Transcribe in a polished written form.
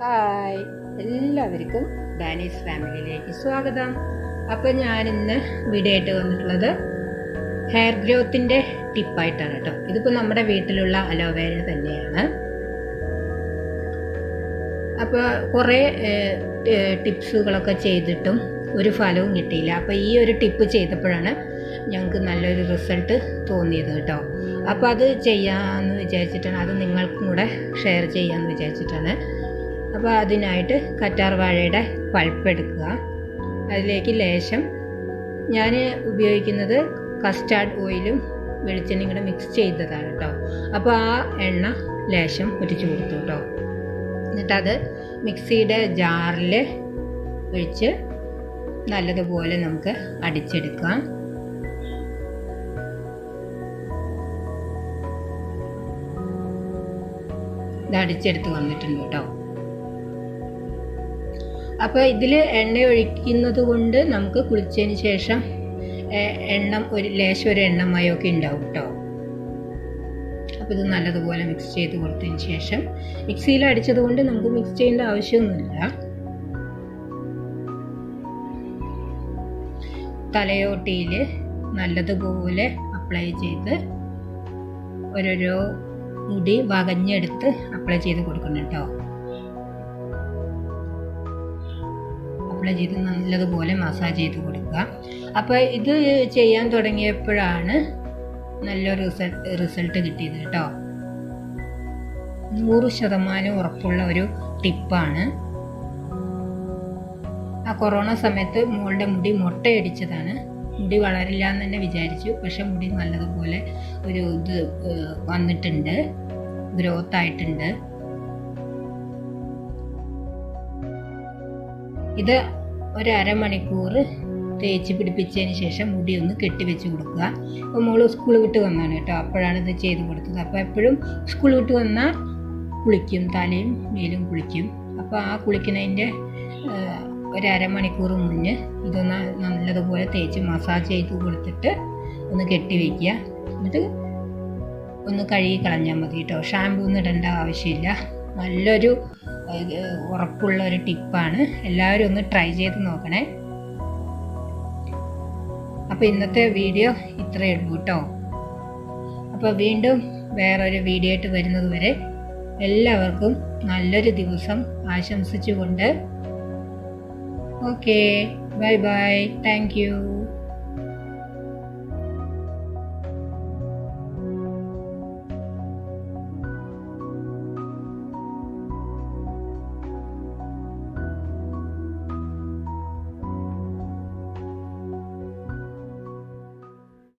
Hi, എല്ലാവർക്കും ഡാനീസ് ഫാമിലിയിലേക്ക് സ്വാഗതം. അപ്പോൾ ഞാനിന്ന് വീഡിയോ ആയിട്ട് വന്നിട്ടുള്ളത് ഹെയർ ഗ്രോത്തിൻ്റെ ടിപ്പായിട്ടാണ് കേട്ടോ. ഇതിപ്പോൾ നമ്മുടെ വീട്ടിലുള്ള അലോവേര തന്നെയാണ്. അപ്പോൾ കുറേ ടിപ്സുകളൊക്കെ ചെയ്തിട്ടും ഒരു ഫലവും കിട്ടിയില്ല. അപ്പോൾ ഈ ഒരു ടിപ്പ് ചെയ്തപ്പോഴാണ് ഞങ്ങൾക്ക് നല്ലൊരു റിസൾട്ട് തോന്നിയത് കേട്ടോ. അപ്പോൾ അത് ചെയ്യാമെന്ന് വിചാരിച്ചിട്ടാണ്, അത് നിങ്ങൾക്കും കൂടെ ഷെയർ ചെയ്യാമെന്ന് വിചാരിച്ചിട്ടാണ്. അപ്പോൾ അതിനായിട്ട് കറ്റാർ വാഴയുടെ പൾപ്പ് എടുക്കുക. അതിലേക്ക് ലേശം ഞാൻ ഉപയോഗിക്കുന്നത് കസ്റ്റാർഡ് ഓയിലും വെളിച്ചെണ്ണയും കൂടെ മിക്സ് ചെയ്തതാണ് കേട്ടോ. അപ്പോൾ ആ എണ്ണ ലേശം ഒഴിച്ച് കൊടുത്തു കേട്ടോ. എന്നിട്ടത് മിക്സിയുടെ ജാറിൽ ഒഴിച്ച് നല്ലതുപോലെ നമുക്ക് അടിച്ചെടുക്കാം. ഇത് അടിച്ചെടുത്ത് വന്നിട്ടുണ്ട് കേട്ടോ. അപ്പോൾ ഇതിൽ എണ്ണ ഒഴിക്കുന്നത് കൊണ്ട് നമുക്ക് കുളിച്ചതിന് ശേഷം ലേശം ഒരു എണ്ണമയമൊക്കെ ഉണ്ടാവും കേട്ടോ. അപ്പോൾ ഇത് നല്ലതുപോലെ മിക്സ് ചെയ്ത് കൊടുത്തതിന് ശേഷം, മിക്സിയിൽ അടിച്ചത് കൊണ്ട് നമുക്ക് മിക്സ് ചെയ്യേണ്ട ആവശ്യമൊന്നുമില്ല. തലയോട്ടിയിൽ നല്ലതുപോലെ അപ്ലൈ ചെയ്ത് ഓരോരോ മുടി വകഞ്ഞെടുത്ത് അപ്ലൈ ചെയ്ത് കൊടുക്കണം കേട്ടോ. അപ്ലൈ ചെയ്ത് നല്ലതുപോലെ മസാജ് ചെയ്ത് കൊടുക്കുക. അപ്പോൾ ഇത് ചെയ്യാൻ തുടങ്ങിയപ്പോഴാണ് നല്ലൊരു റിസൾട്ട് കിട്ടിയത് കേട്ടോ. 100% ഉറപ്പുള്ള ഒരു ടിപ്പാണ്. ആ കൊറോണ സമയത്ത് മോളുടെ മുടി മുട്ടയടിച്ചതാണ്. മുടി വളരില്ല എന്ന് തന്നെ വിചാരിച്ചു, പക്ഷെ മുടി നല്ലതുപോലെ ഒരു ഇത് വന്നിട്ടുണ്ട്, ഗ്രോത്ത് ആയിട്ടുണ്ട്. ഇത് ഒരു അരമണിക്കൂർ തേച്ച് പിടിപ്പിച്ചതിന് ശേഷം മുടി ഒന്ന് കെട്ടിവെച്ച് കൊടുക്കുക. അപ്പോൾ മോള് സ്കൂൾ വിട്ട് വന്നാണ് കേട്ടോ, അപ്പോഴാണ് ഇത് ചെയ്ത് കൊടുത്തത്. അപ്പോൾ എപ്പോഴും സ്കൂൾ വിട്ട് വന്നാൽ കുളിക്കും, തലയും മേലും കുളിക്കും. അപ്പോൾ ആ കുളിക്കുന്നതിൻ്റെ ഒരു അരമണിക്കൂർ മുന്നേ ഇതൊന്ന് നല്ലതുപോലെ തേച്ച് മസാജ് ചെയ്ത് കൊടുത്തിട്ട് ഒന്ന് കെട്ടിവെക്കുക. എന്നിട്ട് ഒന്ന് കഴുകി കളഞ്ഞാൽ മതി കേട്ടോ. ഷാമ്പൂ ഒന്നും ഇടേണ്ട ആവശ്യമില്ല. നല്ലൊരു ഉറപ്പുള്ള ഒരു ടിപ്പാണ്. എല്ലാവരും ഒന്ന് ട്രൈ ചെയ്ത് നോക്കണേ. അപ്പോൾ ഇന്നത്തെ വീഡിയോ ഇത്രയേ ഉള്ളൂ കേട്ടോ. അപ്പോൾ വീണ്ടും വേറൊരു വീഡിയോ ആയിട്ട് വരുന്നത് വരെ എല്ലാവർക്കും നല്ലൊരു ദിവസം ആശംസിച്ചുകൊണ്ട് okay, bye bye, thank you.